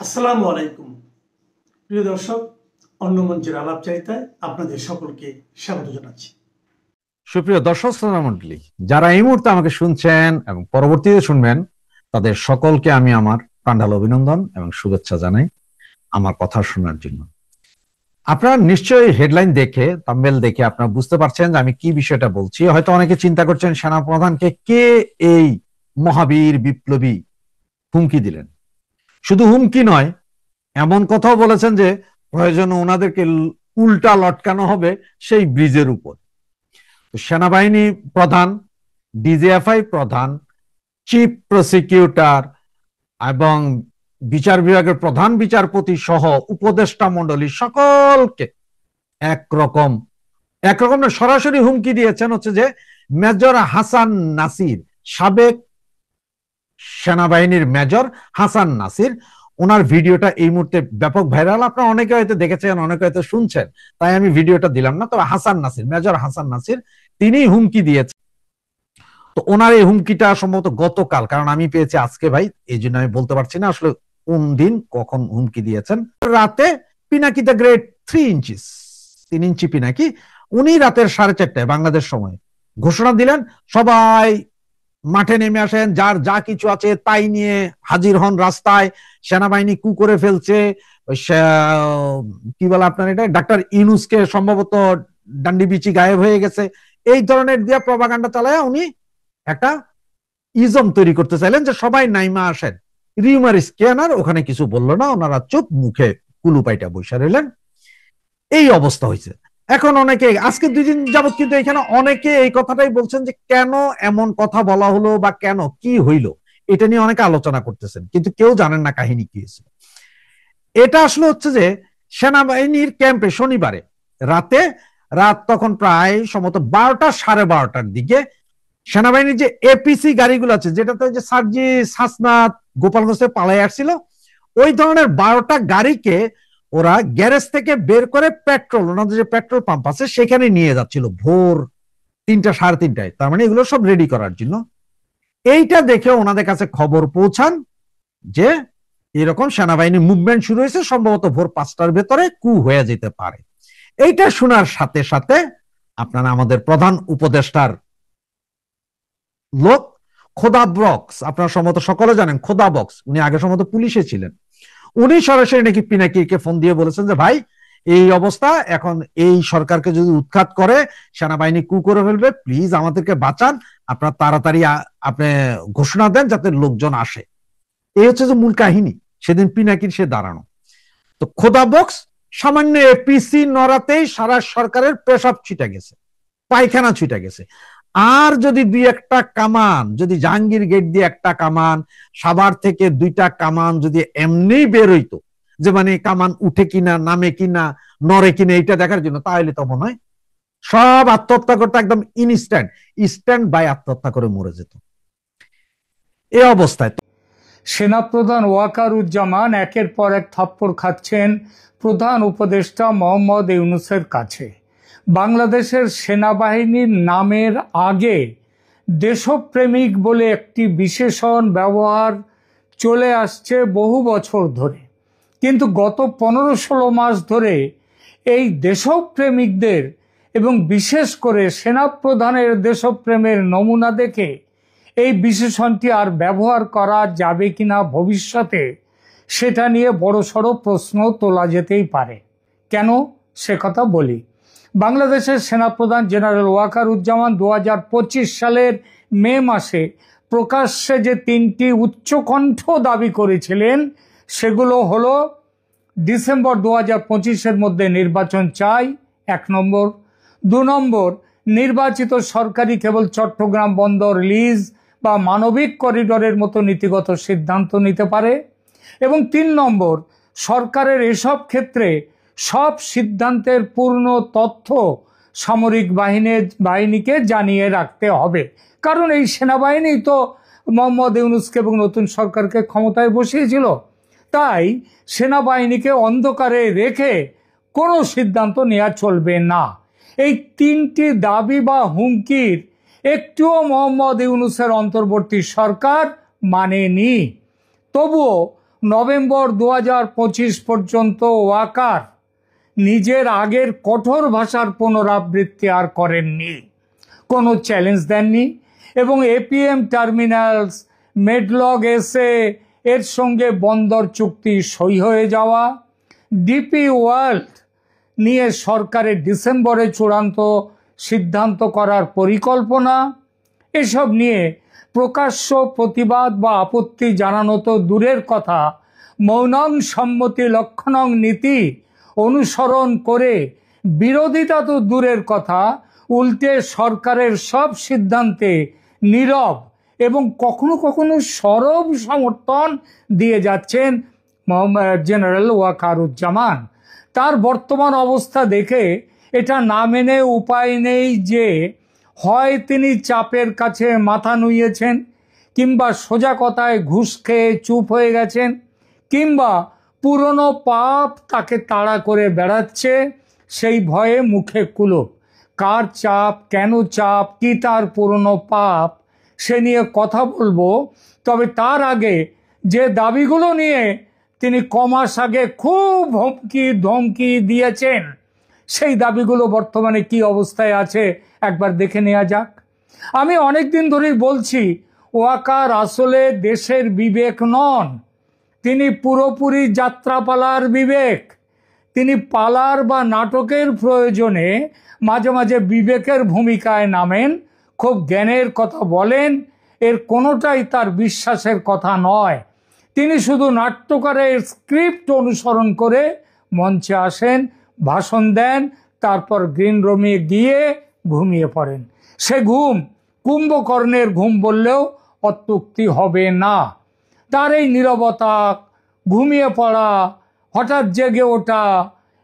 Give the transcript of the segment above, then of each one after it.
আসসালামু আলাইকুম প্রিয় দর্শক, অন্য মঞ্চের আলাপচারিতায় আপনাদের সকলকে স্বাগত জানাচ্ছি। সুপ্রিয় দর্শক শ্রোতা মণ্ডলী, যারা এই মুহূর্তে আমাকে শুনছেন এবং পরবর্তীতে শুনবেন, তাদের সকলকে আমি আমার প্রাণঢাল অভিনন্দন এবং শুভেচ্ছা জানাই আমার কথা শোনার জন্য। আপনারা নিশ্চয়ই হেডলাইন দেখে, থাম্বনেল দেখে আপনারা বুঝতে পারছেন যে আমি কি বিষয়টা বলছি। হয়তো অনেকে চিন্তা করছেন সেনাপ্রধানকে কে এই মহাবীর বিপ্লবী হুমকি দিলেন। শুধু হুমকি নয়, এমন কথাও বলেছেন যে প্রয়োজনে ওনাদেরকে উল্টা লটকানো হবে সেই ব্রিজের উপর। সেনাবাহিনী প্রধান, ডিজিএফআই প্রধান, চিফ প্রসিকিউটর এবং বিচার বিভাগের প্রধান বিচারপতি সহ উপদেষ্টা মণ্ডলী সকলকে একরকম সরাসরি হুমকি দিয়েছেন হচ্ছে যে মেজর হাসান নাসির, সাবেক সেনাবাহিনীর মেজর হাসান নাসির, ওনার ভিডিওটা এই মুহূর্তে ব্যাপক ভাইরাল। আপনারা অনেকে হয়তো দেখেছেন, অনেকে হয়তো শুনছেন, তাই আমি ভিডিওটা দিলাম না। তবে হাসান নাসির, মেজর হাসান নাসির, তিনি হুমকি দিয়েছেন। তো ওনার এই হুমকিটা সম্ভবত গতকাল, কারণ আমি পেয়েছি আজকে ভাই, এই জন্য আমি বলতে পারছি না আসলে কোন দিন কখন হুমকি দিয়েছেন। রাতে পিনাকিতে গ্রেড 3 ইঞ্চিস, 3 ইঞ্চি পিনাকি, উনি রাতের 4:30টায় বাংলাদেশ সময় ঘোষণা দিলেন, সবাই মাঠে নেমে আসেন, যার যা কিছু আছে তাই নিয়ে হাজির হন রাস্তায়। সেনাবাহিনী কু করে ফেলছে, কি বলে আপনার এটা, ডাক্তার ইউনূসকে সম্ভবত ডান্ডি বিচি গায়েব হয়ে গেছে, এই ধরনের দিয়া প্রপাগান্ডা চালায় উনি একটা ইজম তৈরি করতে চাইলেন যে সবাই নাইমা আসেন। রিউমার স্ক্যানার ওখানে কিছু বললো না, ওনারা চুপ মুখে কুলুপাইটা বৈশা রইলেন। এই অবস্থা হয়েছে। এখন অনেকে আজকে 2 দিন যাবত কিন্তু এখানে অনেকে এই কথাটাই বলছেন যে কেন এমন কথা বলা হলো বা কেন কি হইলো, এটা নিয়ে অনেকে আলোচনা করতেছেন, কিন্তু কেউ জানেন না কাহিনী কি হয়েছে। এটা আসলে হচ্ছে যে সেনাবাহিনীর ক্যাম্পে শনিবারে রাত তখন প্রায় সম্ভবত 12টা 12:30টার দিকে সেনাবাহিনীর যে এপিসি গাড়িগুলো আছে, যেটাতে যে সার্জিস হাসনাত গোপালগঞ্জে পালাই আসছিল, ওই ধরনের 12টা গাড়িকে ওরা গ্যারেজ থেকে বের করে পেট্রোল, ওনাদের যে পেট্রোল পাম্প আছে সেখানে নিয়ে যাচ্ছিল ভোর 3টা 3:30টায়। তার মানে এগুলো সব রেডি করার জন্য। এইটা দেখে ওনাদের কাছে খবর পৌঁছান যে এরকম সেনাবাহিনী মুভমেন্ট শুরু হয়েছে, সম্ভবত ভোর 5টার ভেতরে কু হয়ে যেতে পারে। এইটা শোনার সাথে সাথে আপনারা আমাদের প্রধান উপদেষ্টার লোক খোদা বক্স, আপনারা সম্ভবত সকলে জানেন খোদা বক্স, উনি আগে সম্ভবত পুলিশে ছিলেন, উনি সরাসরি নাকি পিনাকিকে ফোন দিয়ে বলেছেন যে ভাই এই অবস্থা, এখন এই সরকারকে যদি উৎখাত করে সেনাবাহিনী কু করে ফেলবে, প্লিজ আমাদেরকে বাঁচান, আপনার তাড়াতাড়ি আপনি ঘোষণা দেন যাতে লোকজন আসে। এই হচ্ছে যে মূল কাহিনী সেদিন পিনাকির সে দাঁড়ানো। তো খোদা বক্স সামান্য এপিসি নড়াতেই সারা সরকারের পেশাব ছিটা গেছে, পায়খানা ছিটা গেছে। আর যদি 2-1টা কামান, যদি জাহাঙ্গীর গেট দিয়ে একটা কামান, সাভার থেকে 2টা কামান যদি এমনি বের হইতো, যে মানে কামান উঠে কিনা নামে কিনা নড়ে কিনা এটা দেখার জন্য, তাহলে তো মনে হয় সব আত্মহত্যা করতে একদম স্ট্যান্ড বাই আত্মহত্যা করে মরে যেত। এই অবস্থায় সেনাপ্রধান ওয়াকারুজ্জামান একের পর এক থাপ্পড় খাচ্ছেন প্রধান উপদেষ্টা মোহাম্মদ ইউনূসের কাছে। বাংলাদেশের সেনাবাহিনীর নামের আগে দেশপ্রেমিক বলে একটি বিশেষণ ব্যবহার চলে আসছে বহু বছর ধরে, কিন্তু গত 15-16 মাস ধরে এই দেশপ্রেমিকদের এবং বিশেষ করে সেনাপ্রধানের দেশপ্রেমের নমুনা দেখে এই বিশেষণটি আর ব্যবহার করা যাবে কিনা ভবিষ্যতে, সেটা নিয়ে বড়সড় প্রশ্ন তোলা যেতেই পারে। কেন সে কথা বলি। বাংলাদেশের সেনাপ্রধান জেনারেল ওয়াকারুজ্জামান 2025 সালের মে মাসে প্রকাশ্যে যে 3টি উচ্চকণ্ঠ দাবি করেছিলেন, সেগুলো হলো ডিসেম্বর 2025-এর মধ্যে নির্বাচন চাই 1 নম্বর, 2 নম্বর নির্বাচিত সরকারি কেবল চট্টগ্রাম বন্দর লিজ বা মানবিক করিডোরের মতো নীতিগত সিদ্ধান্ত নিতে পারে, এবং 3 নম্বর সরকারের এসব ক্ষেত্রে সব সিদ্ধান্তের পূর্ণ তথ্য সামরিক বাহিনীকে জানিয়ে রাখতে হবে। কারণ এই সেনাবাহিনী তো মোহাম্মদ ইউনূসকে এবং নতুন সরকারকে ক্ষমতায় বসিয়েছিল, তাই সেনাবাহিনীকে অন্ধকারে রেখে কোনো সিদ্ধান্ত নেওয়া চলবে না। এই 3টি দাবি বা হুমকির একটিও মোহাম্মদ ইউনূসের অন্তর্বর্তী সরকার মানেনি। তবুও নভেম্বর 2025 পর্যন্ত ওয়াকার নিজের আগের কঠোর ভাষার পুনরাবৃত্তি আর করেননি, কোনো চ্যালেঞ্জ দেননি এবং এপিএম টার্মিনালস, মেডলগ এসে এর সঙ্গে বন্দর চুক্তি সই হয়ে যাওয়া, ডিপি ওয়ার্ল্ড নিয়ে সরকারের ডিসেম্বরে চূড়ান্ত সিদ্ধান্ত করার পরিকল্পনা, এসব নিয়ে প্রকাশ্য প্রতিবাদ বা আপত্তি জানানো তো দূরের কথা, মৌনং সম্মতি লক্ষণং নীতি অনুসরণ করে বিরোধিতা তো দূরের কথা, উল্টে সরকারের সব সিদ্ধান্তে নীরব এবং কখনো কখনো সরব সমর্থন দিয়ে যাচ্ছেন জেনারেল ওয়াকারুজ্জামান। তার বর্তমান অবস্থা দেখে এটা না মেনে উপায় নেই যে হয় তিনি চাপের কাছে মাথা নুইয়েছেন, কিংবা সোজা কথায় ঘুষ খেয়ে চুপ হয়ে গেছেন, কিংবা পুরনো পাপ তাকে তাড়া করে বেড়াচ্ছে, সেই ভয়ে মুখে কুলুপ। কার চাপ, কেন চাপ, কি তার পুরনো পাপ, সে নিয়ে কথা বলবো। তবে তার আগে যে দাবিগুলো নিয়ে তিনি কমাস আগে খুব হুমকি ধমকি দিয়েছেন, সেই দাবিগুলো বর্তমানে কি অবস্থায় আছে একবার দেখে নেওয়া যাক। আমি অনেকদিন ধরেই বলছি, ওয়াকার আসলে দেশের বিবেক নন, তিনি পুরোপুরি যাত্রাপালার বিবেক। তিনি পালার বা নাটকের প্রয়োজনে মাঝে মাঝে বিবেকের ভূমিকায় নামেন, খুব জ্ঞানের কথা বলেন, এর কোনোটাই তার বিশ্বাসের কথা নয়। তিনি শুধু নাট্যকারের স্ক্রিপ্ট অনুসরণ করে মঞ্চে আসেন, ভাষণ দেন, তারপর গ্রিন রুমে গিয়ে ঘুমিয়ে পড়েন। সে ঘুম কুম্ভকর্ণের ঘুম বললেও অত্যুক্তি হবে না। তার এই নীরবতা, ঘুমিয়ে পড়া, হঠাৎ জেগে ওঠা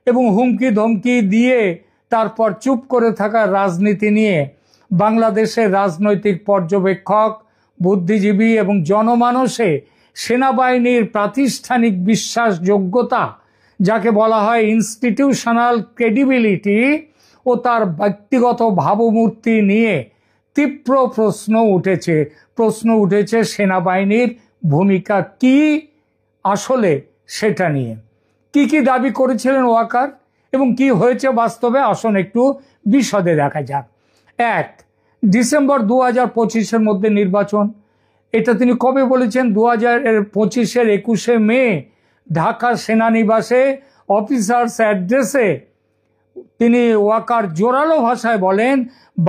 এবং হুমকি ধমকি দিয়ে তারপর চুপ করে থাকার রাজনীতি নিয়ে বাংলাদেশের রাজনৈতিক পর্যবেক্ষক, বুদ্ধিজীবী এবং জনমানসে সেনাবাহিনীর প্রাতিষ্ঠানিক বিশ্বাসযোগ্যতা, যাকে বলা হয় ইনস্টিটিউশনাল ক্রেডিবিলিটি, ও তার ব্যক্তিগত ভাবমূর্তি নিয়ে তীব্র প্রশ্ন উঠেছে সেনাবাহিনীর ভূমিকা কি আসলে সেটা নিয়ে। কি কি দাবি করেছিলেন ওয়াকার এবং কি হয়েছে বাস্তবে, আসুন একটু বিশদে দেখা যাক। 1, ডিসেম্বর 2025-এর মধ্যে নির্বাচন। এটা তিনি কবে বলেছেন? 2025-এর 21শে মে ঢাকা সেনানিবাসে অফিসার্স অ্যাড্রেসে তিনি ওয়াকার জোরালো ভাষায় বলেন,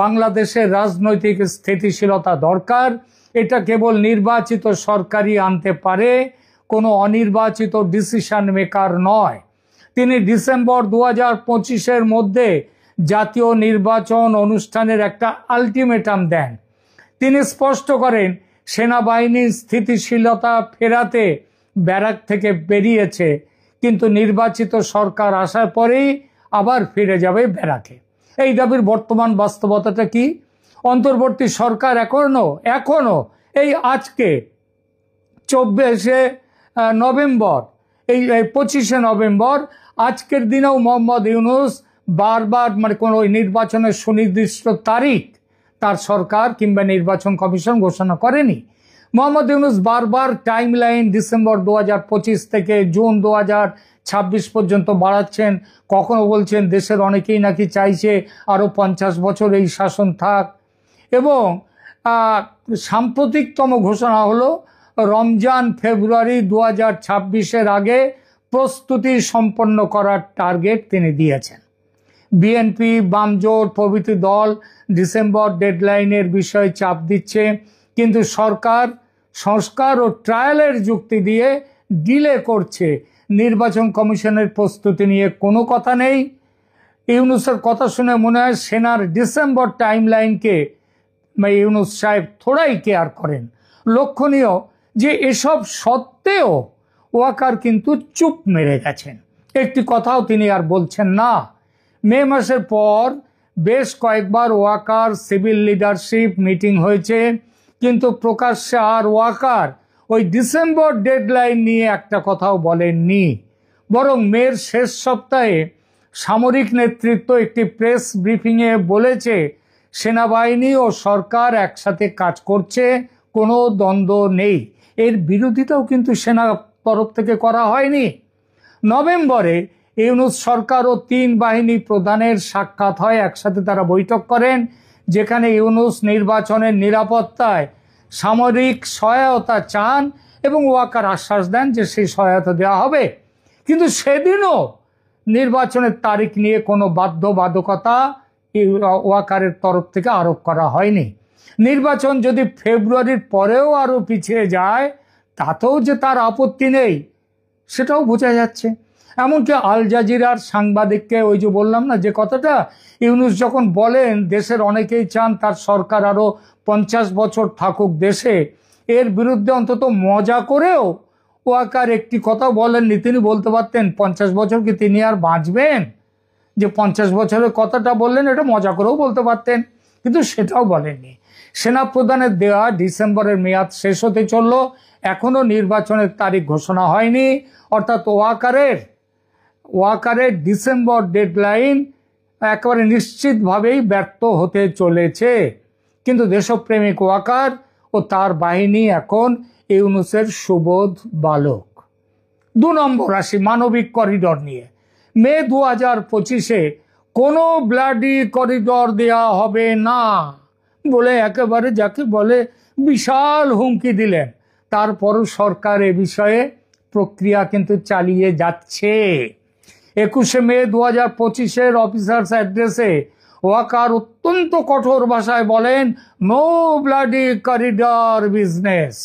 বাংলাদেশের রাজনৈতিক স্থিতিশীলতা দরকার, এটা কেবল নির্বাচিত সরকারই আনতে পারে, কোনো অনির্বাচিত ডিসিশন মেকার নয়। তিনি ডিসেম্বর 2025-এর মধ্যে জাতীয় নির্বাচন অনুষ্ঠানের একটা আলটিমেটাম দেন। তিনি স্পষ্ট করেন, সেনাবাহিনীর স্থিতিশীলতা ফেরাতে ব্যারাক থেকে বেরিয়েছে, কিন্তু নির্বাচিত সরকার আসার পরেই আবার ফিরে যাবে ব্যারাকে। এই দাবির বর্তমান বাস্তবতাটা কি? অন্তর্বর্তী সরকার এখনো এই আজকে 24শে নভেম্বর, এই 25শে নভেম্বর, আজকের দিনেও মোহাম্মদ ইউনূস বারবার কোনো নির্বাচনের সুনির্দিষ্ট তারিখ তার সরকার কিংবা নির্বাচন কমিশন ঘোষণা করেনি। মোহাম্মদ ইউনূস বারবার টাইম লাইন ডিসেম্বর 2025 থেকে জুন 2026 পর্যন্ত বাড়াচ্ছেন। কখনো বলছেন দেশের অনেকেই নাকি চাইছে আরো 50 বছর এই শাসন থাক। এবং সাম্প্রতিকতম ঘোষণা হলো রমজান ফেব্রুয়ারি 2026-এর আগে প্রস্তুতি সম্পন্ন করার টার্গেট তিনি দিয়েছেন। বিএনপি, বামজোট প্রভৃতি দল ডিসেম্বর ডেডলাইনের বিষয়ে চাপ দিচ্ছে, কিন্তু সরকার সংস্কার ও ট্রায়ালের যুক্তি দিয়ে ডিলে করছে। নির্বাচন কমিশনের প্রস্তুতি নিয়ে কোনো কথা নেই। ইউনূসের কথা শুনে মনে হয় সেনার ডিসেম্বর টাইমলাইনকে ইউনূস সাহেব থোড়াই কেয়ার করেন। লক্ষণীয় যে এসব সত্ত্বেও ওয়াকার কিন্তু চুপ মেরে গেছেন, একটি কথাও তিনি আর বলছেন না। মে মাসের পর বেশ কয়েকবার ওয়াকার সিভিল লিডারশিপ মিটিং হয়েছে, কিন্তু প্রকাশ্যে আর ওয়াকার ওই ডিসেম্বর ডেডলাইন নিয়ে একটা কথাও বলেননি। বরং মের শেষ সপ্তাহে সামরিক নেতৃত্ব একটি প্রেস ব্রিফিংয়ে বলেছে সেনাবাহিনী ও সরকার একসাথে কাজ করছে, কোনো দ্বন্দ্ব নেই। এর বিরোধিতাও কিন্তু সেনা তরফ থেকে করা হয়নি। নভেম্বরে ইউনূস সরকার ও 3 বাহিনী প্রধানের সাক্ষাৎ হয়, একসাথে তারা বৈঠক করেন, যেখানে ইউনূস নির্বাচনের নিরাপত্তায় সামরিক সহায়তা চান এবং ওয়াকার আশ্বাস দেন যে সেই সহায়তা দেওয়া হবে। কিন্তু সেদিনও নির্বাচনের তারিখ নিয়ে কোনো বাধ্যবাধকতা ওয়াকারের তরফ থেকে আরোপ করা হয়নি। নির্বাচন যদি ফেব্রুয়ারির পরেও আরো পিছিয়ে যায় তাতেও যে তার আপত্তি নেই সেটাও বোঝা যাচ্ছে। এমনকি আল জাজিরার সাংবাদিককে ওই যে বললাম না যে কথাটা, ইউনূস যখন বলেন দেশের অনেকেই চান তার সরকার আরো 50 বছর থাকুক দেশে, এর বিরুদ্ধে অন্তত মজা করেও ওয়াকার একটি কথা বলেননি। তিনি বলতে পারতেন 50 বছর কি তিনি আর বাঁচবেন, যে 50 বছরের কথাটা বললেন এটা মজা করেও বলতে পারতেন, কিন্তু সেটাও বলেননি। সেনাপ্রধানের দেওয়া ডিসেম্বরের মেয়াদ শেষ হতে চলল, এখনো নির্বাচনের তারিখ ঘোষণা হয়নি, অর্থাৎ ওয়াকারের ডিসেম্বর ডেডলাইন একেবারে নিশ্চিতভাবেই ব্যর্থ হতে চলেছে। কিন্তু দেশপ্রেমিক ওয়াকার ও তার বাহিনী এখন ইউনূসের সুবোধ বালক। 2 নম্বর আসি মানবিক করিডর নিয়ে। মে 2025-এ কোনো ব্লাডি করিডর দেয়া হবে না বলে একেবারে যাকে বলে বিশাল হুমকি দিলেন। তারপরও সরকার এ বিষয়ে প্রক্রিয়া কিন্তু চালিয়ে যাচ্ছে। 21শে মে 2025-এর অফিসার্স অ্যাড্রেসে ওয়াকার অত্যন্ত কঠোর ভাষায় বলেন, নো ব্লাডি করিডর বিজনেস।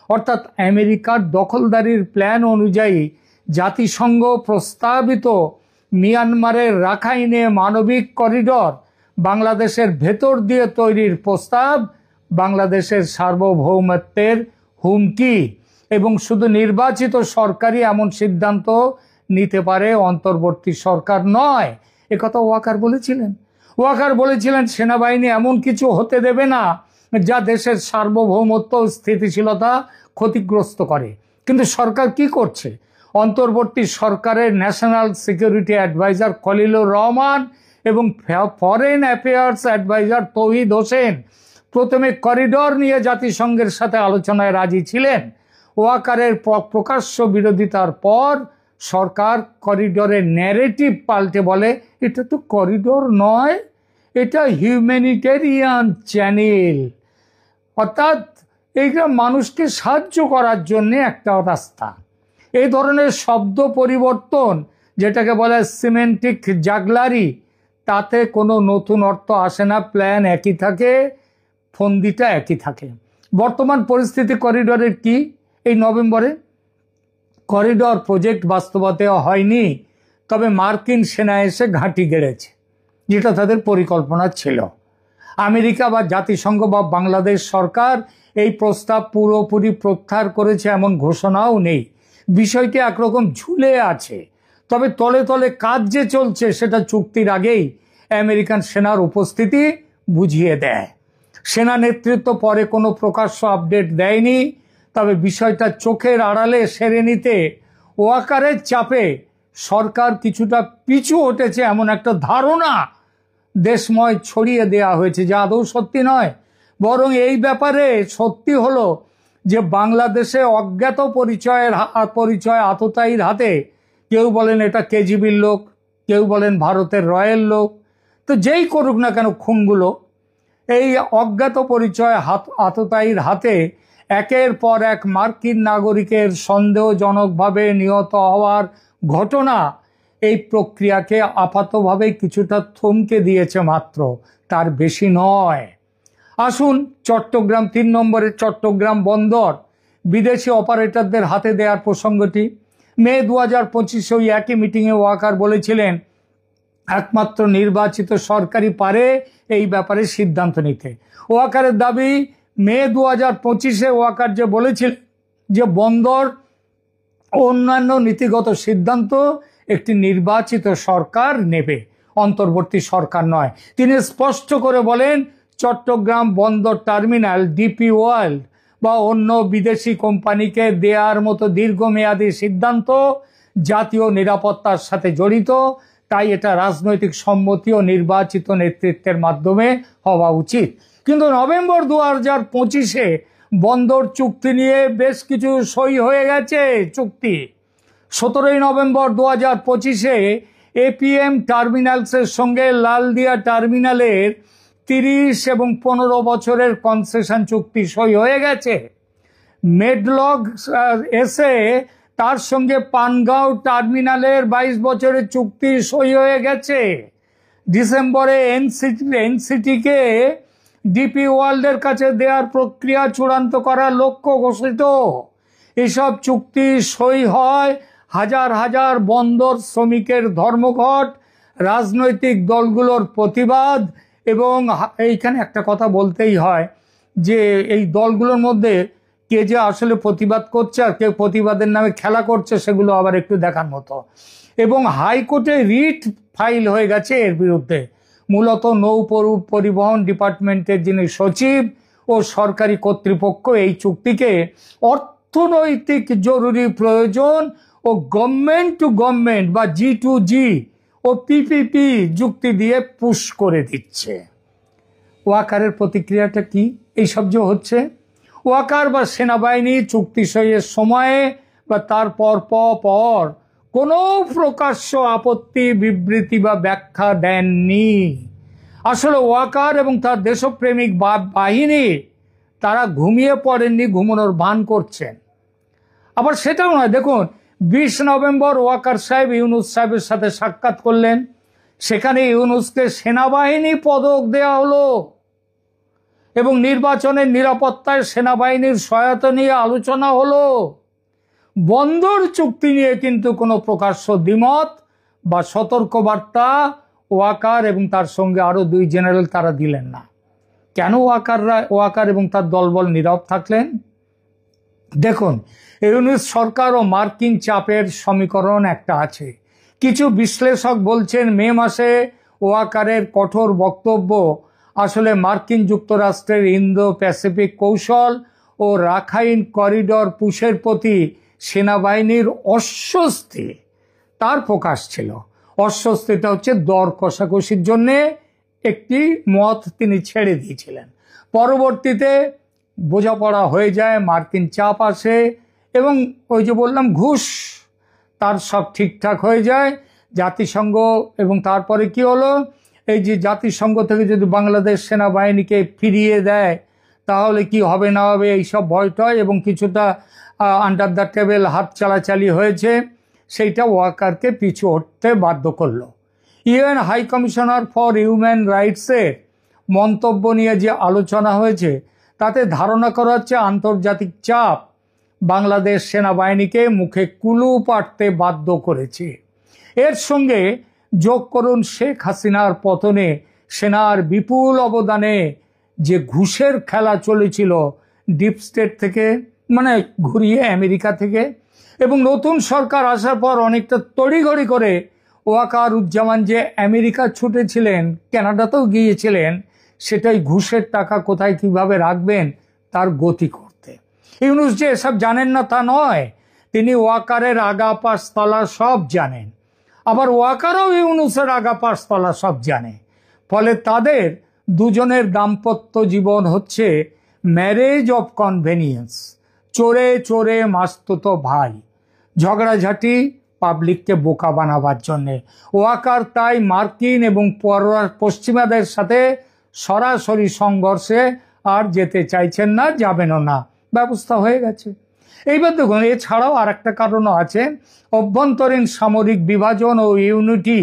অর্থাৎ আমেরিকার দখলদারির প্ল্যান অনুযায়ী জাতিসংঘ প্রস্তাবিত মিয়ানমারের রাখাইনে মানবিক করিডর বাংলাদেশের ভেতর দিয়ে তৈরির প্রস্তাব বাংলাদেশের সার্বভৌমত্বের হুমকি, এবং শুধু নির্বাচিত সরকারই এমন সিদ্ধান্ত নিতে পারে, অন্তর্বর্তী সরকার নয়। একথা ওয়াকার বলেছিলেন। ওয়াকার বলেছিলেন সেনাবাহিনী এমন কিছু হতে দেবে না যা দেশের সার্বভৌমত্ব ও স্থিতিশীলতা ক্ষতিগ্রস্ত করে। কিন্তু সরকার কি করছে? অন্তর্বর্তী সরকারের national security adviser Khalilur Rahman এবং foreign affairs adviser Touhid Hossain প্রথমে করিডর নিয়ে জাতিসংঘের সাথে আলোচনায় রাজি ছিলেন। ওয়াকারের প্রকাশ্য বিরোধিতার পর সরকার করিডরের ন্যারেটিভ পাল্টে বলে এটা তো করিডর নয়, এটা হিউম্যানিটেরিয়ান চ্যানেল, অর্থাৎ এইটা মানুষকে সাহায্য করার জন্য একটা রাস্তা। এই ধরনের শব্দ পরিবর্তন, যেটাকে বলে সিমেন্টিক জাগলারি, তাতে কোনো নতুন অর্থ আসে না, প্ল্যান একই থাকে, ফন্দিটা একই থাকে। বর্তমান পরিস্থিতি করিডরের কি? এই নভেম্বরে করিডর প্রজেক্ট বাস্তবায়িত হয়নি, তবে মার্কিন সেনা এসে ঘাঁটি গেড়েছে, যেটা তাদের পরিকল্পনা ছিল। আমেরিকা বা জাতিসংঘ বা বাংলাদেশ সরকার এই প্রস্তাব পুরোপুরি প্রত্যাহার করেছে এমন ঘোষণাও নেই। বিষয়টি একরকম ঝুলে আছে। তবে তলে তলে কাজ যে চলছে সেটা চুক্তির আগেই আমেরিকান সেনার উপস্থিতি বুঝিয়ে দেয়। সেনা নেতৃত্ব পরে কোনো প্রকাশ্য আপডেট দেয়নি, তবে বিষয়টা চোখের আড়ালে সেরে নিতে ওয়াকারের চাপে সরকার কিছুটা পিছু হটেছে এমন একটা ধারণা দেশময় ছড়িয়ে দেয়া হয়েছে, যা আদৌ সত্যি নয়। বরং এই ব্যাপারে সত্যি হলো যে বাংলাদেশে অজ্ঞাত পরিচয় আততায়ীর হাতে, কেউ বলেন এটা কেজিবির লোক, কেউ বলেন ভারতের রয়েল লোক, তো যেই করুক না কেন খুনগুলো, এই অজ্ঞাত পরিচয় আততায়ীর হাতে একের পর এক মার্কিন নাগরিকের সন্দেহজনকভাবে নিহত হওয়ার ঘটনা এই প্রক্রিয়াকে আপাতভাবে কিছুটা থমকে দিয়েছে মাত্র, তার বেশি নয়। আসুন চট্টগ্রাম 3 নম্বরের চট্টগ্রাম বন্দর বিদেশি অপারেটরদের হাতে দেওয়ার প্রসঙ্গটি। মে 2025 ওই একই মিটিংয়ে ওয়াকার বলেছিলেন একমাত্র নির্বাচিত সরকারই পারে এই ব্যাপারে সিদ্ধান্ত নিতে। ওয়াকারের দাবি, মে 2025-এ ওয়াকার যে বলেছিলেন যে বন্দর অন্যান্য নীতিগত সিদ্ধান্ত একটি নির্বাচিত সরকার নেবে, অন্তর্বর্তী সরকার নয়। তিনি স্পষ্ট করে বলেন চট্টগ্রাম বন্দর টার্মিনাল ডিপি ওয়ার্ল্ড বা অন্য বিদেশি কোম্পানিকে দেওয়ার মতো দীর্ঘমেয়াদী সিদ্ধান্ত জাতীয় নিরাপত্তার সাথে জড়িত, তাই এটা রাজনৈতিক সম্মতি ও নির্বাচিত নেতৃত্বের মাধ্যমে হওয়া উচিত। কিন্তু নভেম্বর 2025-এ বন্দর চুক্তি নিয়ে বেশ কিছু সই হয়ে গেছে চুক্তি। 17 নভেম্বর 2025-এ এপিএম টার্মিনালসের সঙ্গে লালদিয়া টার্মিনালের 30 এবং 15 বছরের কনসেশন চুক্তি সই হয়ে গেছে। মেডলগ এসে তার সঙ্গে পানগাঁও টার্মিনালের 22 বছরের চুক্তি সই হয়ে গেছে। ডিসেম্বরে এনসিটিকে ডিপি ওয়ার্ল্ডের কাছে দেওয়ার প্রক্রিয়া চূড়ান্ত করার লক্ষ্য ঘোষিত। এসব চুক্তি সই হয় হাজার হাজার বন্দর শ্রমিকের ধর্মঘট, রাজনৈতিক দলগুলোর প্রতিবাদ, এবং এইখানে একটা কথা বলতেই হয় যে এই দলগুলোর মধ্যে কে যে আসলে প্রতিবাদ করছে আর কে প্রতিবাদের নামে খেলা করছে সেগুলো আবার একটু দেখার মতো। এবং হাইকোর্টে রিট ফাইল হয়ে গেছে এর বিরুদ্ধে। মূলত নৌ পরিবহন ডিপার্টমেন্টের যিনি সচিব ও সরকারি কর্তৃপক্ষ এই চুক্তিকে অর্থনৈতিক জরুরি প্রয়োজন ও গভর্নমেন্ট টু গভর্নমেন্ট বা G2G ও পিপিপি যুক্তি দিয়ে পুশ করে দিচ্ছে। ওয়াকারের প্রতিক্রিয়াটা কি? এইসব যে হচ্ছে, ওয়াকার বা সেনাবাহিনী চুক্তি সইয়ের সময়ে বা তার পর কোনো প্রকাশ্য আপত্তি, বিবৃতি বা ব্যাখ্যা দেননি। আসলে ওয়াকার এবং তার দেশপ্রেমিক বাহিনী তারা ঘুমিয়ে পড়েননি, ঘুমানোর ভান করছেন। আবার সেটাও নয়, দেখুন 20 নভেম্বর ওয়াকার সাহেব ইউনুস সাহেবের সাথে সাক্ষাৎ করলেন। সেখানে ইউনুসকে সেনাবাহিনী পদক দেয়া হলো এবং নির্বাচনের নিরাপত্তায় সেনাবাহিনীর সহায়তা নিয়ে আলোচনা হলো। বন্দর চুক্তি নিয়ে কিন্তু কোনো প্রকাশ্য দ্বিমত বা সতর্কবার্তা ওয়াকার এবং তার সঙ্গে আরো 2 জেনারেল তারা দিলেন না। কেন ওয়াকার এবং তার দলবল নীরব থাকলেন? দেখুন, ইউনুস সরকার ও মার্কিন চাপের সমীকরণ একটা আছে। কিছু বিশ্লেষক বলছেন মে মাসে ওয়াকারের কঠোর বক্তব্য আসলে মার্কিন যুক্তরাষ্ট্রের ইন্দো প্যাসিফিক কৌশল ও রাখাইন করিডর পুশের প্রতি সেনাবাহিনীর অস্বস্তি তার প্রকাশ ছিল। অস্বস্তিটা হচ্ছে দর কষাকষির জন্য একটি মত তিনি ছেড়ে দিয়েছিলেন। পরবর্তীতে বোঝাপড়া হয়ে যায়, মার্কিন চাপ আসে এবং ওই যে বললাম ঘুষ, তার সব ঠিকঠাক হয়ে যায়। জাতিসংঘ এবং তারপরে কি হলো, এই যে জাতিসংঘ থেকে যদি বাংলাদেশ সেনাবাহিনীকে ফিরিয়ে দেয় তাহলে কি হবে না হবে এইসব ভয়টয় এবং কিছুটা আন্ডার দ্য টেবিল হাত চালাচালি হয়েছে, সেইটা ওয়াকারকে পিছু হটতে বাধ্য করলো। UN high commissioner for human রাইটসের মন্তব্য নিয়ে যে আলোচনা হয়েছে তাতে ধারণা করা হচ্ছে আন্তর্জাতিক চাপ বাংলাদেশ সেনাবাহিনীকে মুখে কুলু পাড়তে বাধ্য করেছে। এর সঙ্গে যোগ করুন শেখ হাসিনার পতনে সেনার বিপুল অবদানে যে ঘুষের খেলা চলেছিল ডিপ স্টেট থেকে, মানে ঘুরিয়ে আমেরিকা থেকে, এবং নতুন সরকার আসার পর অনেকটা তড়িঘড়ি করে ওয়াকারুজ্জামান যে আমেরিকা ছুটেছিলেন, কানাডাতেও গিয়েছিলেন, সেটাই ঘুষের টাকা কোথায় কিভাবে রাখবেন তার গতি করতে। ইউনুস যে এসব জানেন না তা নয়, তিনি ওয়াকারের আগা পাশতলা সব জানেন, আবার ওয়াকারও ইউনুসের আগা পাশতলা সব জানে। ফলে তাদের দুজনের দাম্পত্য জীবন হচ্ছে ম্যারেজ অফ কনভেনিয়েন্স, চোরে চোরে মাস্তুতো ভাই, ঝগড়াঝাটি পাবলিককে বোকা বানাবার জন্যে। ওয়াকার তাই মার্কিন এবং পশ্চিমাদের সাথে সরাসরি সংঘর্ষে আর যেতে চাইছেন না, যাবেনও না, ব্যবস্থা হয়ে গেছে। এইবার দেখুন, এছাড়াও আর একটা কারণও আছে। অভ্যন্তরীণ সামরিক বিভাজন ও ইউনিটি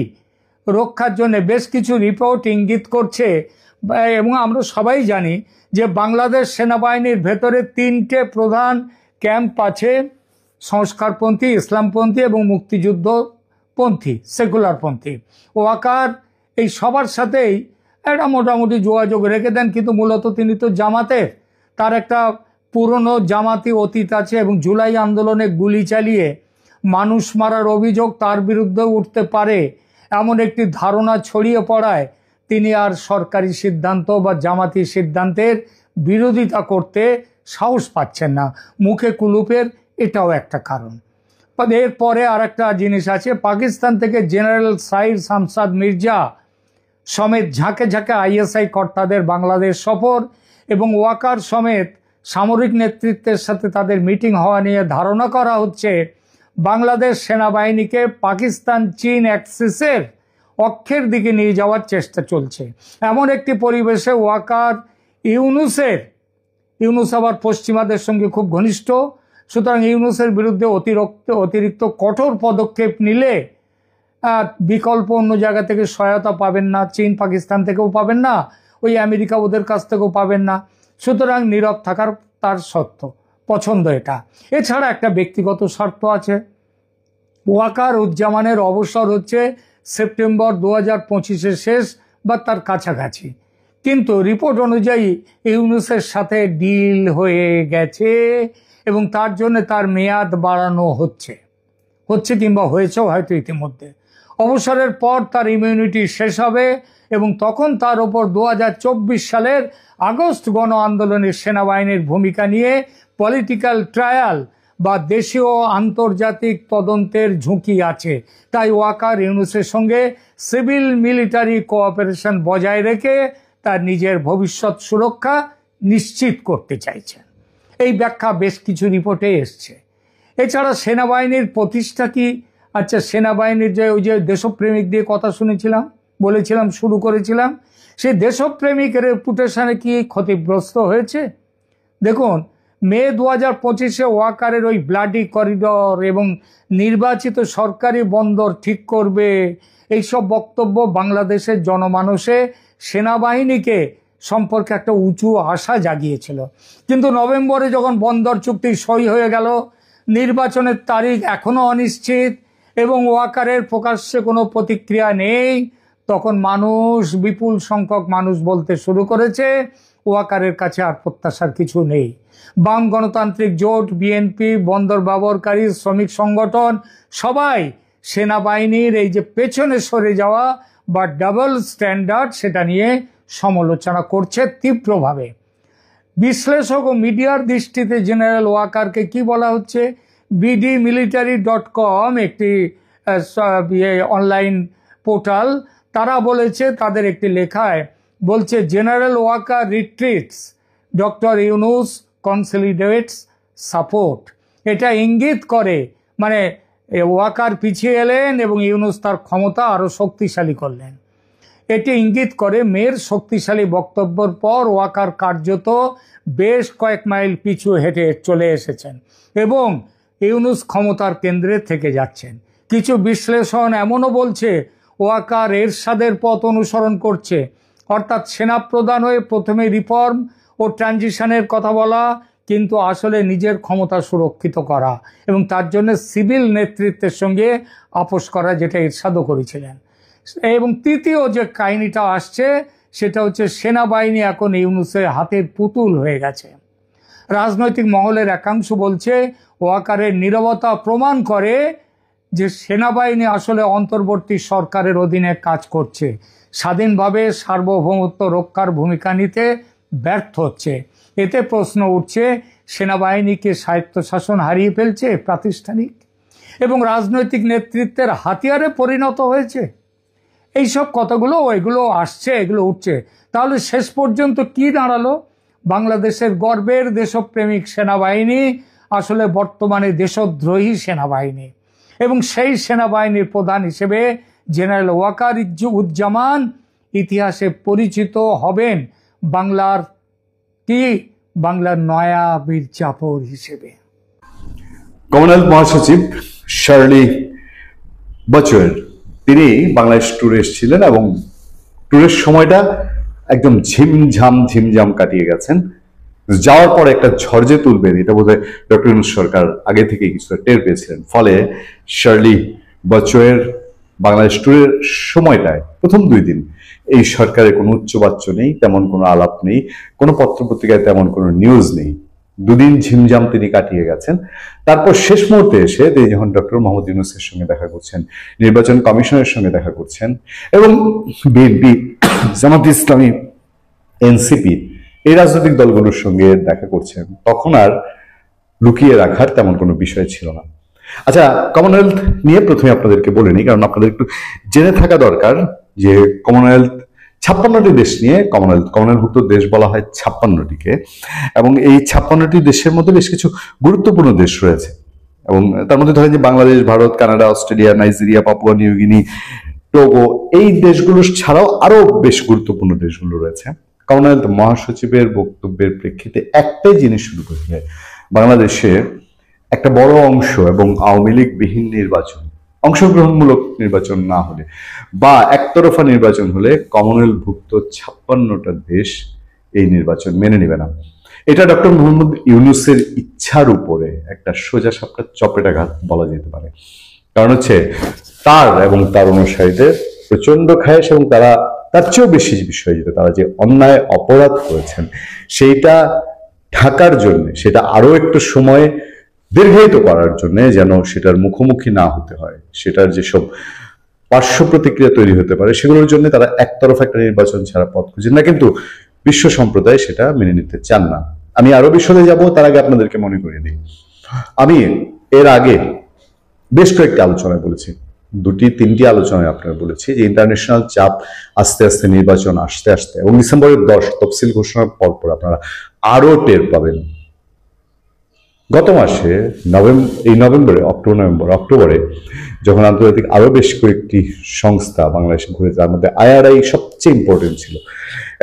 রক্ষার জন্য বেশ কিছু রিপোর্ট ইঙ্গিত করছে, এবং আমরা সবাই জানি যে বাংলাদেশ সেনাবাহিনীর ভেতরে 3টে প্রধান ক্যাম্প আছে, সংস্কারপন্থী, ইসলামপন্থী এবং মুক্তিযুদ্ধপন্থী, সেকুলারপন্থী। ওয়াকার এই সবার সাথেই একটা মোটামুটি যোগাযোগ রেখে দেন, কিন্তু মূলত তিনি তো জামাতের, তার একটা পুরনো জামাতি অতীত আছে এবং জুলাই আন্দোলনে গুলি চালিয়ে মানুষ মারার অভিযোগ তার বিরুদ্ধে উঠতে পারে এমন একটি ধারণা ছড়িয়ে পড়ায় তিনি আর সরকারি সিদ্ধান্ত বা জামাতি সিদ্ধান্তের বিরোধিতা করতে সাহস পাচ্ছেন না, মুখে কুলুপের এটাও একটা কারণ। এরপরে আর একটা জিনিস আছে, পাকিস্তান থেকে জেনারেল সাইর শামসাদ মির্জা সমেত ঝাঁকে ঝাঁকে আইএসআই কর্তাদের বাংলাদেশ সফর এবং ওয়াকার সমেত সামরিক নেতৃত্বের সাথে তাদের মিটিং হওয়া নিয়ে ধারণা করা হচ্ছে বাংলাদেশ সেনাবাহিনীকে পাকিস্তান চীন অ্যাক্সিসের অক্ষের দিকে নিয়ে যাওয়ার চেষ্টা চলছে। এমন একটি পরিবেশে ওয়াকার ইউনুস আবার পশ্চিমাদের সঙ্গে খুব ঘনিষ্ঠ, সুতরাং ইউনুসের বিরুদ্ধে অতিরিক্ত কঠোর পদক্ষেপ নিলে বিকল্প অন্য জায়গা থেকে সহায়তা পাবেন না, চীন পাকিস্তান থেকেও পাবেন না, ওই আমেরিকা ওদের কাছ থেকেও পাবেন না, সুতরাং নীরব থাকার তার পছন্দ এটা। এছাড়া একটা ব্যক্তিগত স্বার্থ আছে। ওয়াকার উজ্জামানের অবসর হচ্ছে সেপ্টেম্বর 2025-এর শেষ বা তার কাছাকাছি, কিন্তু রিপোর্ট অনুযায়ী ইউনুসের সাথে ডিল হয়ে গেছে এবং তার জন্য তার মেয়াদ বাড়ানো হচ্ছে কিংবা হয়েছেও হয়তো ইতিমধ্যে। অবসরের পর তার ইমিউনিটি শেষ হবে এবং তখন তার ওপর 2024 সালের আগস্ট গণ আন্দোলনের সেনাবাহিনীর ভূমিকা নিয়ে পলিটিক্যাল ট্রায়াল বা দেশীয় আন্তর্জাতিক তদন্তের ঝুঁকি আছে। তাই ওয়াকার ইউনুসের সঙ্গে সিভিল মিলিটারি কোঅপারেশন বজায় রেখে তার নিজের ভবিষ্যৎ সুরক্ষা নিশ্চিত করতে চাইছেন। এই ব্যাখ্যা বেশ কিছু রিপোর্টে এসছে। এছাড়া সেনাবাহিনীর প্রতিষ্ঠা কি? আচ্ছা, সেনাবাহিনীর ওই যে দেশপ্রেমিক দিয়ে কথা শুরু করেছিলাম, সেই দেশপ্রেমিকের রেপুটেশনে কি ক্ষতিগ্রস্ত হয়েছে? দেখুন, মে 2025-এ ওয়াকারের ওই ব্লাডি করিডর এবং নির্বাচিত সরকারি বন্দর ঠিক করবে এইসব বক্তব্য বাংলাদেশের জনমানসে সেনাবাহিনীকে সম্পর্কে একটা উঁচু আশা জাগিয়েছিল। কিন্তু নভেম্বরে যখন বন্দর চুক্তি সই হয়ে গেল, নির্বাচনের তারিখ এখনো অনিশ্চিত এবং ওয়াকারের প্রকাশ্যে কোনো প্রতিক্রিয়া নেই, তখন বিপুল সংখ্যক মানুষ বলতে শুরু করেছে ওয়াকারের কাছে আর প্রত্যাশার কিছু নেই। বাম গণতান্ত্রিক জোট, বিএনপি, বন্দর ব্যবহারকারী শ্রমিক সংগঠন সবাই সেনাবাহিনীর এই যে পেছনে সরে যাওয়া বা ডাবল স্ট্যান্ডার্ড, সেটা নিয়ে সমালোচনা করছে তীব্রভাবে। বিশ্লেষক ও মিডিয়ার দৃষ্টিতে জেনারেল ওয়াকারকে কি বলা হচ্ছে? bdmilitary.com একটি অনলাইন পোর্টাল, তারা বলেছে, তাদের একটি লেখায় বলছে, general Waker retreats, doctor Yunus consolidates support. এটা ইঙ্গিত করে, মানে ওয়াকার পিছিয়ে এলেন এবং ইউনুস তার ক্ষমতা আরো শক্তিশালী করলেন। এটি ইঙ্গিত করে মেয়ের শক্তিশালী বক্তব্যের পর ওয়াকার কার্যত বেশ কয়েক মাইল পিছু হেঁটে চলে এসেছেন এবং ইউনুস ক্ষমতার কেন্দ্রে থেকে যাচ্ছেন। কিছু বিশ্লেষণ এমনও বলছে ওয়াকার এরশাদের পথ অনুসরণ করছে, অর্থাৎ সেনাপ্রধান হয়ে প্রথমে রিফর্ম ও ট্রানজিশনের কথা বলা, কিন্তু আসলে নিজের ক্ষমতা সুরক্ষিত করা এবং তার জন্য সিভিল নেতৃত্বের সঙ্গে আপোষ করা, যেটা এরশাদও করেছিলেন। এবং তৃতীয় যে কাহিনীটা আসছে সেটা হচ্ছে সেনাবাহিনী এখন ইউনুসের হাতের পুতুল হয়ে গেছে। রাজনৈতিক মহলের একাংশ বলছে ওয়াকারের নীরবতা প্রমাণ করে যে সেনাবাহিনী আসলে অন্তর্বর্তী সরকারের অধীনে কাজ করছে, স্বাধীনভাবে সার্বভৌমত্ব রক্ষার ভূমিকা নিতে ব্যর্থ হচ্ছে। এতে প্রশ্ন উঠছে, সেনাবাহিনীকে স্বায়ত্তশাসন হারিয়ে ফেলছে, প্রাতিষ্ঠানিক এবং রাজনৈতিক নেতৃত্বের হাতিয়ারে পরিণত হয়েছে। এইসব কথাগুলো এগুলো আসছে, এগুলো উঠছে। তাহলে শেষ পর্যন্ত কি দাঁড়ালো? বাংলাদেশের গর্বের দেশপ্রেমিক সেনাবাহিনী আসলে বর্তমানে দেশদ্রোহী সেনাবাহিনী এবং সেই সেনাবাহিনীর প্রধান হিসেবে জেনারেল ওয়াকার উজ্জামান ইতিহাসে পরিচিত হবেন বাংলার নয়া বীর জাফর হিসেবে। কমনওয়েলথ মহাসচিব শার্লি বচওয়েল তিনি বাংলাদেশ ট্যুরে এসেছিলেন এবং ট্যুরের সময়টা একদম ঝিমঝাম কাটিয়ে গেছেন। যাওয়ার পর একটা ঝড় যে তুলবে এটা বোধহয় ডক্টর ইউনূস সরকার আগে থেকে কিছুটা টের পেয়েছিলেন। ফলে শার্লি বচওয়েল বাংলাদেশ ট্যুরের সময়টায় প্রথম 2 দিন এই সরকারের কোনো উচ্চবাচ্য নেই, তেমন কোনো আলাপ নেই, কোনো পত্রপত্রিকায় তেমন কোনো নিউজ নেই। 2 দিন ঝিমঝাম তিনি কাটিয়ে গেছেন। তারপর শেষ মুহূর্তে এসে তিনি যখন ডক্টর মোহাম্মদ ইউনূসের সঙ্গে দেখা করছেন, নির্বাচন কমিশনের সঙ্গে দেখা করছেন এবং বিএনপি, জামাত ইসলামী, এনসিপি এই রাজনৈতিক দলগুলোর সঙ্গে দেখা করছেন, তখন আর লুকিয়ে রাখার তেমন কোনো বিষয় ছিল না। আচ্ছা, কমনওয়েলথ নিয়ে প্রথমে আপনাদেরকে বলে নিই, কারণ আপনাদের একটু জেনে থাকা দরকার যে কমনওয়েলথ 56টি দেশ নিয়ে কমনওয়েলথভুক্ত দেশ বলা হয় 56টিকে, এবং এই 56টি দেশের মধ্যে বেশ কিছু গুরুত্বপূর্ণ দেশ রয়েছে, এবং তার মধ্যে ধরেন যে Bangladesh, Bharat, Canada, Australia, Nigeria, Papua New Guinea, Togo, এই দেশগুলো ছাড়াও আরো বেশ গুরুত্বপূর্ণ দেশগুলো রয়েছে। কমনওয়েলথ মহাসচিবের বক্তব্যের প্রেক্ষিতে একটাই জিনিস শুরু বোঝা যায়, বাংলাদেশে একটা বড় অংশ এবং আওয়ামী লীগ বিহীন নির্বাচন, অংশগ্রহণমূলক নির্বাচন না হলে বা একতরফা নির্বাচন হলে কমনওয়েলথভুক্ত 56টা দেশ এই নির্বাচন মেনে নেবে না। এটা ডক্টর মোহাম্মদ ইউনূসের ইচ্ছার উপরে একটা সোজা সাপটা চপেটাঘাত বলা যেতে পারে। কারণ হচ্ছে তার এবং তার অনুসারীদের প্রচন্ড খায়েশ, এবং তারা তার চেয়েও বেশি বিষয় যেটা তারা যে অন্যায় অপরাধ করেছেন সেইটা ঢাকার জন্য, সেটা আরো একটু সময় দীর্ঘায়িত করার জন্য, যেন সেটার মুখোমুখি না হতে হয়, সেটার যেসব পার্শ্ব প্রতিক্রিয়া তৈরি হতে পারে সেগুলোর জন্য তারা একতরফা একটা নির্বাচন ছাড়া পথ খুঁজেন না, কিন্তু বিশ্ব সম্প্রদায় সেটা মেনে নিতে চান না। আমি আরো বিশদে যাব, তার আগে আপনাদেরকে মনে করিয়ে দিই, আমি এর আগে বেশ কয়েকটি আলোচনায় বলেছি, 2-3টি আলোচনায় আপনারা বলেছি যে ইন্টারন্যাশনাল চাপ আস্তে আস্তে নির্বাচন আসতে আসতে এবং ডিসেম্বরের 10 তফসিল ঘোষণার পর আপনারা আরো টের পাবেন। গত মাসে অক্টোবরে যখন আন্তর্জাতিক আরো বেশ কয়েকটি সংস্থা বাংলাদেশে ঘুরে, যার মধ্যে আইআরআই সবচেয়ে ইম্পর্টেন্ট ছিল,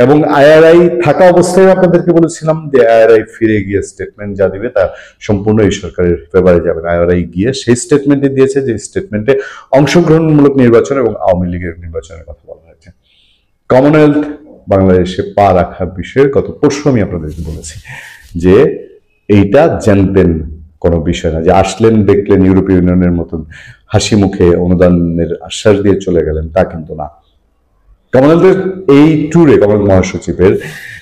এবং আইআরআই থাকা অবস্থায় আপনাদেরকে বলেছিলাম যে আইআরআই ফিরে গিয়ে স্টেটমেন্ট যা দিবে তা সম্পূর্ণ এই সরকারের ফেভারে যাবে। আইআরআই গিয়ে সেই স্টেটমেন্টে দিয়েছে, যে স্টেটমেন্টে অংশগ্রহণমূলক নির্বাচন এবং আওয়ামী লীগের নির্বাচনের কথা বলা হয়েছে। কমনওয়েলথ বাংলাদেশে পা রাখার বিষয়ে গত পরশু আমি আপনাদেরকে বলেছি যে এইটা জানতেন কোনো বিষয় না, যে আসলেন, দেখলেন, ইউরোপীয় ইউনিয়নের মতন হাসি মুখে অনুদানের আশ্বাস দিয়ে চলে গেলেন, তা কিন্তু না। কমনওয়েলথের এই ট্যুরে, কমনওয়েলথ মহাসচিবের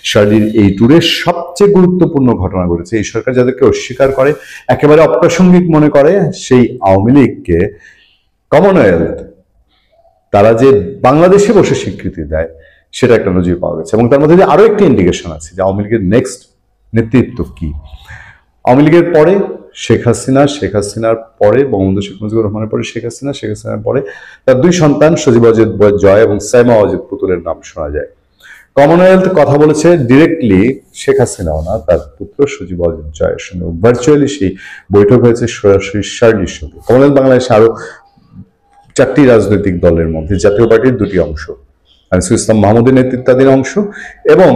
শার্লির এই ট্যুরে সবচেয়ে গুরুত্বপূর্ণ ঘটনা ঘটেছে। এই সরকার যাদেরকে অস্বীকার করে, একেবারে অপ্রাসঙ্গিক মনে করে, সেই আওয়ামী লীগকে কমনওয়েলথ তারা যে বাংলাদেশে বসে স্বীকৃতি দেয় সেটা একটা নজির পাওয়া গেছে, এবং তার মধ্যে আরো একটি ইন্ডিকেশন আছে যে আওয়ামী লীগের নেক্সট নেতৃত্ব কি। আওয়ামী লীগের পরে শেখ হাসিনা, শেখ হাসিনার পরে বঙ্গবন্ধু শেখ মুজিবুর রহমানের পরে শেখ হাসিনা, শেখ হাসিনার পরে তার 2 সন্তান সজীব ওয়াজেদ জয় এবং সাইমা ওয়াজেদ পুতুলের নাম শোনা যায়। কমনওয়েলথ কথা বলেছে ডিরেক্টলি শেখ হাসিনাও না, তার পুত্র সজীব ওয়াজেদ জয়ের সঙ্গে ভার্চুয়ালি সেই বৈঠক হয়েছে সরাসরি শার্লির সঙ্গে। কমনওয়েলথ বাংলাদেশে আরো 4টি রাজনৈতিক দলের মধ্যে জাতীয় পার্টির 2টি অংশ, আনিসুল ইসলাম মাহমুদের নেতৃত্বাধীন অংশ এবং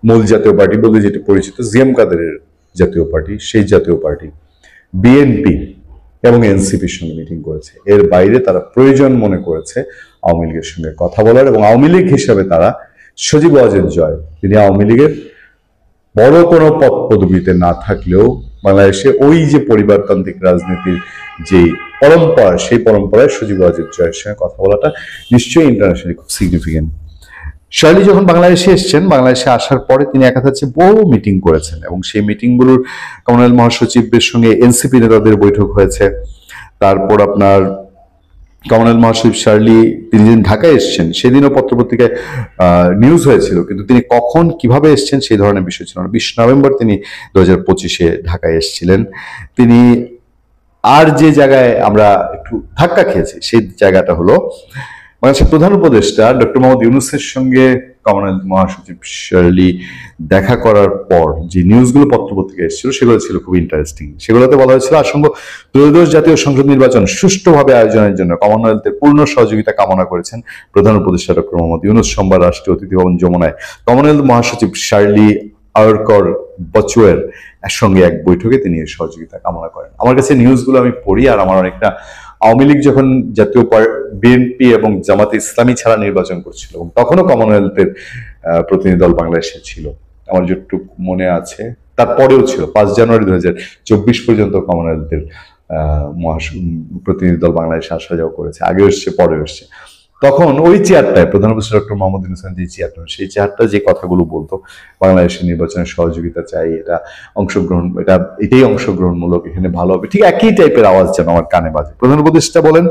মূল জাতীয় পার্টি বলে যেটি পরিচিত জিএম কাদেরের জাতীয় পার্টি, সেই জাতীয় পার্টি বিএনপি এবং এনসিপির সঙ্গে মিটিং করেছে। এর বাইরে তারা প্রয়োজন মনে করেছে আওয়ামী লীগের সঙ্গে কথা বলার, এবং আওয়ামী লীগ হিসাবে তারা সজীব ওয়াজেদ জয়, তিনি আওয়ামী লীগের বড় কোনো পদ পদবিতে না থাকলেও বাংলাদেশে ওই যে পরিবারতান্ত্রিক রাজনীতির যে পরম্পরা, সেই পরম্পরায় সজীব ওয়াজেদ জয়ের সঙ্গে কথা বলাটা নিশ্চয়ই ইন্টারন্যাশনালি খুব সিগনিফিকেন্ট। শার্লি যখন বাংলাদেশে এসেছেন, বাংলাদেশে আসার পরে তিনি একাধারে বহু মিটিং করেছেন, এবং সেই মিটিংগুলোর কমনওয়েলথ মহাসচিবের সঙ্গে এনসিপি নেতাদের বৈঠক হয়েছে। তারপর আপনার কমনওয়েলথ মহাসচিব শার্লি তিনি যেদিন ঢাকায় এসেছেন সেদিনও পত্রপত্রিকায় নিউজ হয়েছিল, কিন্তু তিনি কখন কিভাবে এসেছেন সেই ধরনের বিষয় ছিল না। 20 নভেম্বর তিনি 2025-এ ঢাকায় এসেছিলেন। তিনি আর যে জায়গায় আমরা একটু ধাক্কা খেয়েছি সেই জায়গাটা হলো বাংলাদেশের প্রধান উপদেষ্টা ডক্টর মোহাম্মদ ইউনূসের সঙ্গে কমনওয়েলথ মহাসচিব শার্লি দেখা করার পর যে নিউজগুলো পত্রপত্রিকায় এসেছিল সেগুলো ছিল খুব ইন্টারেস্টিং। সেগুলোতে বলা হয়েছিল আসন্ন ত্রয়োদশ জাতীয় সংসদ নির্বাচন সুষ্ঠুভাবে আয়োজনের জন্য কমনওয়েলথের পূর্ণ সহযোগিতা কামনা করেছেন প্রধান উপদেষ্টা ডক্টর মোহাম্মদ ইউনূস। সোমবার রাষ্ট্রীয় অতিথি ভবন যমুনায় কমনওয়েলথ মহাসচিব শার্লি আওয়ারকর বচুয়ের সঙ্গে এক বৈঠকে তিনি এই সহযোগিতা কামনা করেন। আমার কাছে নিউজগুলো আমি পড়ি, আর আমার অনেকটা আওয়ামী লীগ যখন জাতীয় বিএনপি এবং জামাতে ইসলামী ছাড়া নির্বাচন করছিল, এবং তখনও কমনওয়েলথের প্রতিনিধি দল বাংলাদেশে ছিল, আমার যেটুকু মনে আছে তারপরেও ছিল 5 জানুয়ারি 2024 পর্যন্ত কমনওয়েলথের প্রতিনিধি দল বাংলাদেশে আসা যাওয়া করেছে, আগে এসছে পরে এসছে। তখন ওই চেয়ারটায় প্রধান উপদেষ্টা ডক্টর মোহাম্মদ ইউনূস যে চেয়ারটা, সেই চেয়ারটা যে কথাগুলো বলতো বাংলাদেশের নির্বাচনে সহযোগিতা চাই, এটা অংশগ্রহণ, এটাই অংশগ্রহণমূলক, এখানে ভালো হবে, ঠিক একই টাইপের আওয়াজ যেন আমার কানে বাজে। প্রধান উপদেষ্টা বলেন,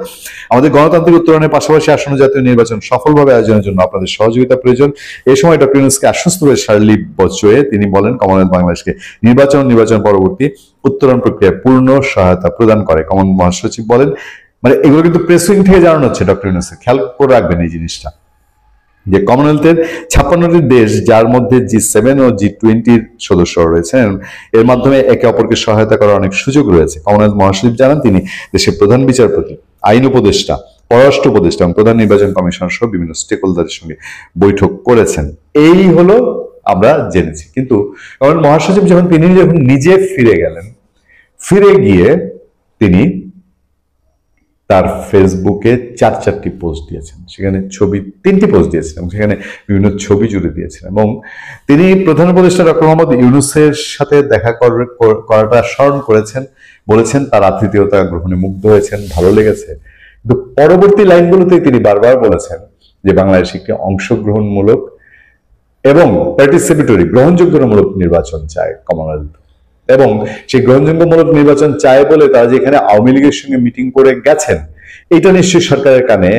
আমাদের গণতান্ত্রিক উত্তরণের পাশাপাশি আসন্ন জাতীয় নির্বাচন সফলভাবে আয়োজনের জন্য আপনাদের সহযোগিতা প্রয়োজন। এই সময় ডক্টর ইউনূসকে আশ্বস্ত করে শার্লি বচুয়ে তিনি বলেন কমনওয়েলথ বাংলাদেশকে নির্বাচন পরবর্তী উত্তরণ প্রক্রিয়ায় পূর্ণ সহায়তা প্রদান করে। কমনওয়েলথ মহাসচিব বলেন, মানে এগুলো কিন্তু প্রেস উইং থেকে জানানো হচ্ছে ডক্টর ইউনূসকে, খেয়াল করে রাখবেন এই জিনিসটা। যে কমনওয়েলথের 56টি দেশ, যার মধ্যে G7 ও G20 সদস্য রয়েছেন, এর মাধ্যমে একে অপরকে সহায়তা করার অনেক সুযোগ রয়েছে। কমনওয়েলথ মহাসচিব জানান তিনি দেশের প্রধান বিচারপতি, আইন উপদেষ্টা, পররাষ্ট্র উপদেষ্টা এবং প্রধান নির্বাচন কমিশনার সহ বিভিন্ন স্টেক হোল্ডারের সঙ্গে বৈঠক করেছেন। এই হলো আমরা জেনেছি। কিন্তু কমনওয়েলথ মহাসচিব যখন নিজে ফিরে গেলেন, ফিরে গিয়ে তিনি তার ফেসবুকে 4টি পোস্ট দিয়েছেন, সেখানে ছবি 3টি পোস্ট দিয়েছেন এবং সেখানে বিভিন্ন ছবি জুড়ে দিয়েছেন এবং তিনি প্রধান উপদেষ্টা ডক্টর মোহাম্মদ ইউনূসের সাথে দেখা করাটা স্মরণ করেছেন, বলেছেন তার আতিথেয়তা গ্রহণে মুগ্ধ হয়েছেন, ভালো লেগেছে। কিন্তু পরবর্তী লাইনগুলোতে তিনি বারবার বলেছেন যে বাংলাদেশ একটি অংশগ্রহণমূলক এবং পার্টিসিপেটরি গ্রহণযোগ্যমূলক নির্বাচন চায় কমনওয়েলথ, এবং সেই গ্রহণযোগ্যমূলক নির্বাচন চায় বলে তারা যে এখানে আওয়ামী লীগের সঙ্গে মিটিং করে গেছেন, এটা নিশ্চয়ই সরকারের কানে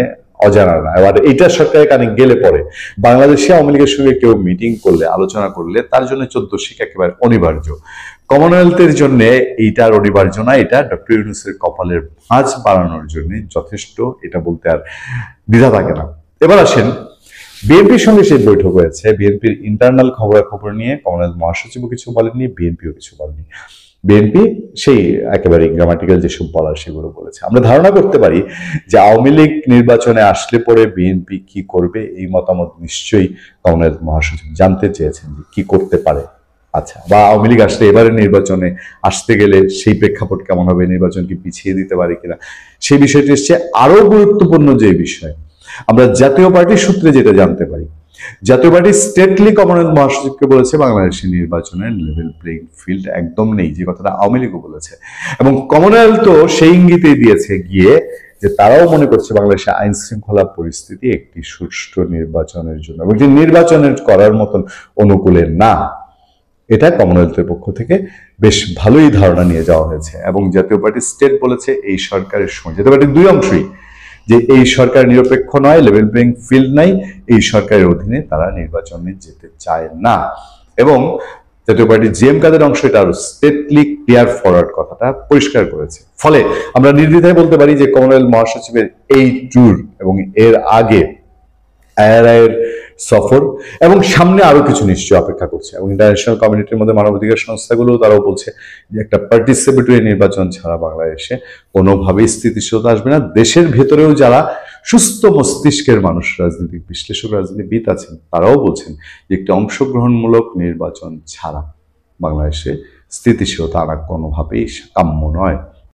অজানা না। এবার এটা সরকারের কানে গেলে পরে বাংলাদেশে আওয়ামী লীগের সঙ্গে কেউ মিটিং করলে, আলোচনা করলে তার জন্য 14 শিক একেবারে অনিবার্য। কমনওয়েলথের জন্য এইটার অনিবার্য না, এটা ডক্টর ইউনূসের কপালের ভাঁজ বাড়ানোর জন্য যথেষ্ট, এটা বলতে আর দ্বিধা থাকে না। এবার আসেন, বিএনপির সঙ্গে সেই বৈঠক হয়েছে। বিএনপির ইন্টারনাল খবরাখবর নিয়ে কমনওয়েলথ মহাসচিবও কিছু বলেননি, বিএনপিও কিছু বলেনি। বিএনপি সেই একেবারে গ্রামাটিক্যাল যেসব বলার সেগুলো বলেছে। আমরা ধারণা করতে পারি যে আওয়ামী লীগ নির্বাচনে আসলে পরে বিএনপি কি করবে, এই মতামত নিশ্চয়ই কমনওয়েলথ মহাসচিব জানতে চেয়েছেন যে কি করতে পারে। আচ্ছা, বা আওয়ামী লীগ আসলে এবারে নির্বাচনে আসতে গেলে সেই প্রেক্ষাপট কেমন হবে, নির্বাচন কি পিছিয়ে দিতে পারে কিনা, সেই বিষয়টি এসছে। আরো গুরুত্বপূর্ণ যে বিষয়, আমরা জাতীয় পার্টির সূত্রে যেটা জানতে পারি, জাতীয় পার্টি স্টেটলি কমনওয়েলথ মহাসচিবকে বলেছে বাংলাদেশের নির্বাচনের লেভেল প্লেইং ফিল্ড একদম নেই, যে কথাটা আওয়ামী লীগও বলেছে। এবং কমনওয়েলথও সেই ইঙ্গিতেই দিয়েছে গিয়ে যে তারাও মনে করছে বাংলাদেশে আইন শৃঙ্খলা পরিস্থিতি একটি সুষ্ঠু নির্বাচনের জন্য এবং যে নির্বাচনের করার মতন অনুকূলে না, এটা কমনওয়েলথের পক্ষ থেকে বেশ ভালোই ধারণা নিয়ে যাওয়া হয়েছে। এবং জাতীয় পার্টি স্টেট বলেছে এই সরকারের সময়, জাতীয় পার্টির দুই অংশই, যে এই সরকার নিরপেক্ষ নয়, লেভেল প্লেইং ফিল্ড নাই, এই সরকারের অধীনে তারা নির্বাচনে যেতে চায় না। এবং জাতীয় পার্টি জিএম কাদের অংশ এটা আরো স্টেটলি ক্লিয়ার ফরওয়ার্ড কথাটা পরিষ্কার করেছে। ফলে আমরা নির্দ্বিধায় বলতে পারি যে কমনওয়েলথ মহাসচিবের এই ট্যুর এবং এর আগে আইআরআই এর সফর এবং সামনে আরো কিছু নিশ্চয় অপেক্ষা করছে। এবং ইন্টারন্যাশনাল কমিউনিটির মধ্যে মানবাধিকার সংস্থাগুলো তারাও বলছে যে একটা পার্টিসিপেটরি নির্বাচন ছাড়া বাংলাদেশে কোনোভাবেই স্থিতিশীলতা আসবে না। দেশের ভেতরেও যারা সুস্থ মস্তিষ্কের মানুষ, রাজনৈতিক বিশ্লেষক, রাজনীতিবিদ আছেন, তারাও বলছেন যে একটি অংশগ্রহণমূলক নির্বাচন ছাড়া বাংলাদেশে স্থিতিশীলতা আনা কোনোভাবেই কাম্য নয়।